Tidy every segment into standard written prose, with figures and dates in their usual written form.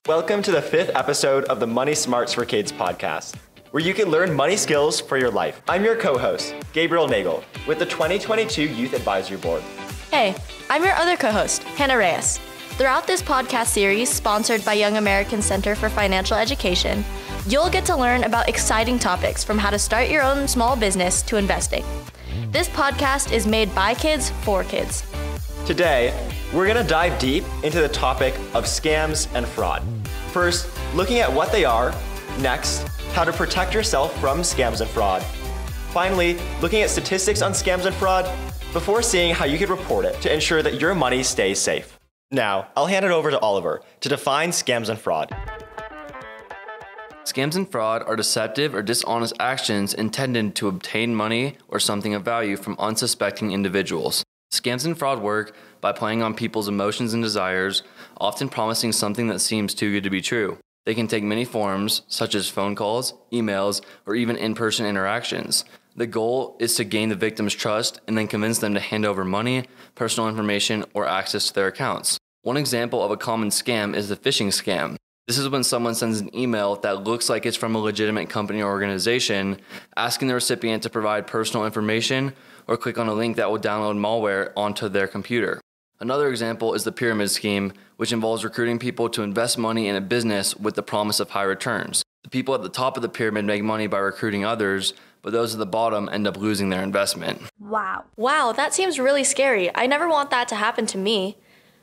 Welcome to the 5th episode of the Money Smarts for Kids podcast, where you can learn money skills for your life. I'm your co-host, Gabriel Nagel, with the 2022 Youth Advisory Board. Hey, I'm your other co-host, Hannah Reyes. Throughout this podcast series, sponsored by Young American Center for Financial Education, you'll get to learn about exciting topics from how to start your own small business to investing. This podcast is made by kids for kids. Today, we're going to dive deep into the topic of scams and fraud. First, looking at what they are. Next, how to protect yourself from scams and fraud. Finally, looking at statistics on scams and fraud before seeing how you could report it to ensure that your money stays safe. Now, I'll hand it over to Oliver to define scams and fraud. Scams and fraud are deceptive or dishonest actions intended to obtain money or something of value from unsuspecting individuals. Scams and fraud work by playing on people's emotions and desires, often promising something that seems too good to be true. They can take many forms, such as phone calls, emails, or even in-person interactions. The goal is to gain the victim's trust and then convince them to hand over money, personal information, or access to their accounts. One example of a common scam is the phishing scam. This is when someone sends an email that looks like it's from a legitimate company or organization, asking the recipient to provide personal information or click on a link that will download malware onto their computer. Another example is the pyramid scheme, which involves recruiting people to invest money in a business with the promise of high returns. The people at the top of the pyramid make money by recruiting others, but those at the bottom end up losing their investment. Wow, that seems really scary. I never want that to happen to me.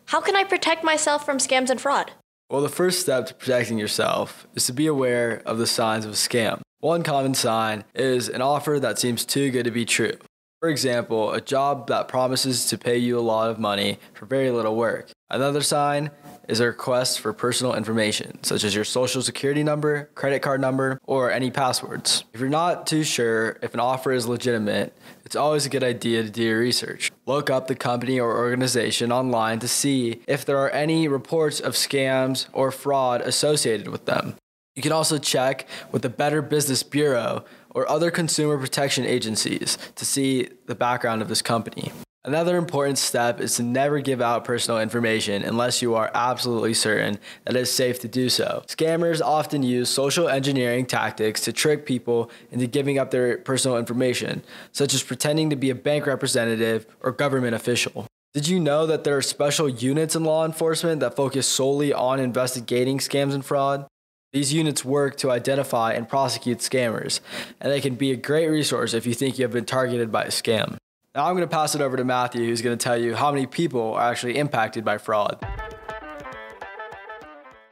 How can I protect myself from scams and fraud? Well, the first step to protecting yourself is to be aware of the signs of a scam. One common sign is an offer that seems too good to be true. For example, a job that promises to pay you a lot of money for very little work. Another sign is a request for personal information, such as your social security number, credit card number, or any passwords. If you're not too sure if an offer is legitimate, it's always a good idea to do your research. Look up the company or organization online to see if there are any reports of scams or fraud associated with them. You can also check with the Better Business Bureau or other consumer protection agencies to see the background of this company. Another important step is to never give out personal information unless you are absolutely certain that it is safe to do so. Scammers often use social engineering tactics to trick people into giving up their personal information, such as pretending to be a bank representative or government official. Did you know that there are special units in law enforcement that focus solely on investigating scams and fraud? These units work to identify and prosecute scammers, and they can be a great resource if you think you have been targeted by a scam. Now I'm going to pass it over to Matthew, who's going to tell you how many people are actually impacted by fraud.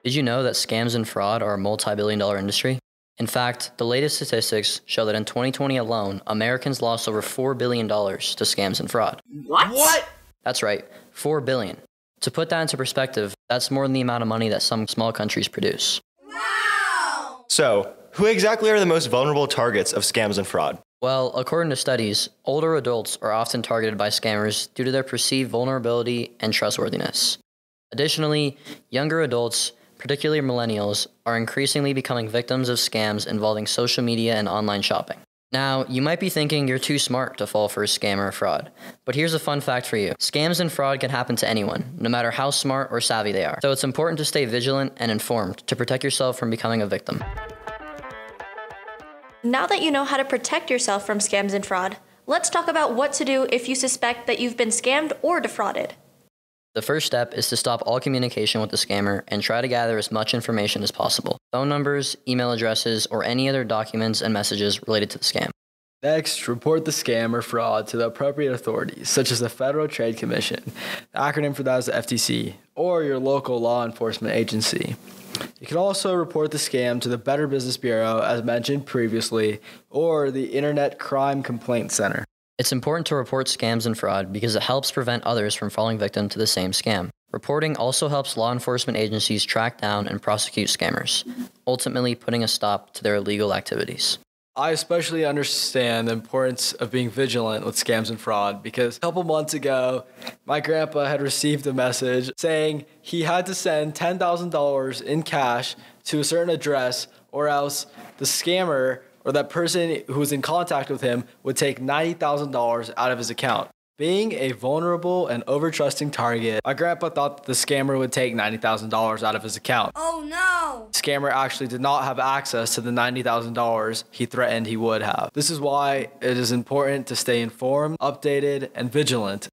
Did you know that scams and fraud are a multi-billion-dollar industry? In fact, the latest statistics show that in 2020 alone, Americans lost over $4 billion to scams and fraud. What? That's right, $4 billion. To put that into perspective, that's more than the amount of money that some small countries produce. Wow! So, who exactly are the most vulnerable targets of scams and fraud? Well, according to studies, older adults are often targeted by scammers due to their perceived vulnerability and trustworthiness. Additionally, younger adults, particularly millennials, are increasingly becoming victims of scams involving social media and online shopping. Now, you might be thinking you're too smart to fall for a scam or a fraud, but here's a fun fact for you. Scams and fraud can happen to anyone, no matter how smart or savvy they are. So it's important to stay vigilant and informed to protect yourself from becoming a victim. Now that you know how to protect yourself from scams and fraud, let's talk about what to do if you suspect that you've been scammed or defrauded. The first step is to stop all communication with the scammer and try to gather as much information as possible. Phone numbers, email addresses, or any other documents and messages related to the scam. Next, report the scam or fraud to the appropriate authorities, such as the Federal Trade Commission, the acronym for that is the FTC, or your local law enforcement agency. You can also report the scam to the Better Business Bureau, as mentioned previously, or the Internet Crime Complaint Center. It's important to report scams and fraud because it helps prevent others from falling victim to the same scam. Reporting also helps law enforcement agencies track down and prosecute scammers, ultimately putting a stop to their illegal activities. I especially understand the importance of being vigilant with scams and fraud because a couple months ago, my grandpa had received a message saying he had to send $10,000 in cash to a certain address or else the scammer or that person who was in contact with him would take $90,000 out of his account. Being a vulnerable and overtrusting target, my grandpa thought that the scammer would take $90,000 out of his account. Oh no! The scammer actually did not have access to the $90,000 he threatened he would have. This is why it is important to stay informed, updated, and vigilant.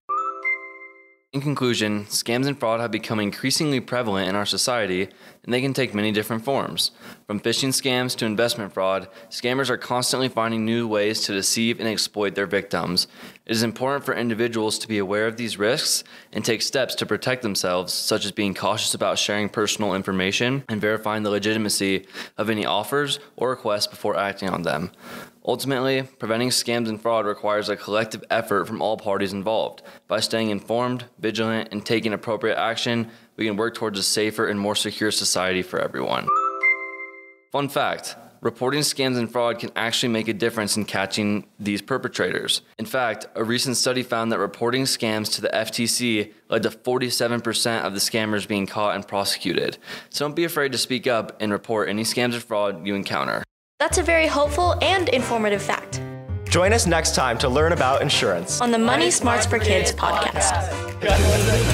In conclusion, scams and fraud have become increasingly prevalent in our society, and they can take many different forms. From phishing scams to investment fraud, scammers are constantly finding new ways to deceive and exploit their victims. It is important for individuals to be aware of these risks and take steps to protect themselves, such as being cautious about sharing personal information and verifying the legitimacy of any offers or requests before acting on them. Ultimately, preventing scams and fraud requires a collective effort from all parties involved. By staying informed, vigilant, and taking appropriate action, we can work towards a safer and more secure society for everyone. Fun fact, reporting scams and fraud can actually make a difference in catching these perpetrators. In fact, a recent study found that reporting scams to the FTC led to 47% of the scammers being caught and prosecuted. So don't be afraid to speak up and report any scams or fraud you encounter. That's a very hopeful and informative fact. Join us next time to learn about insurance. On the Money Smarts for Kids podcast.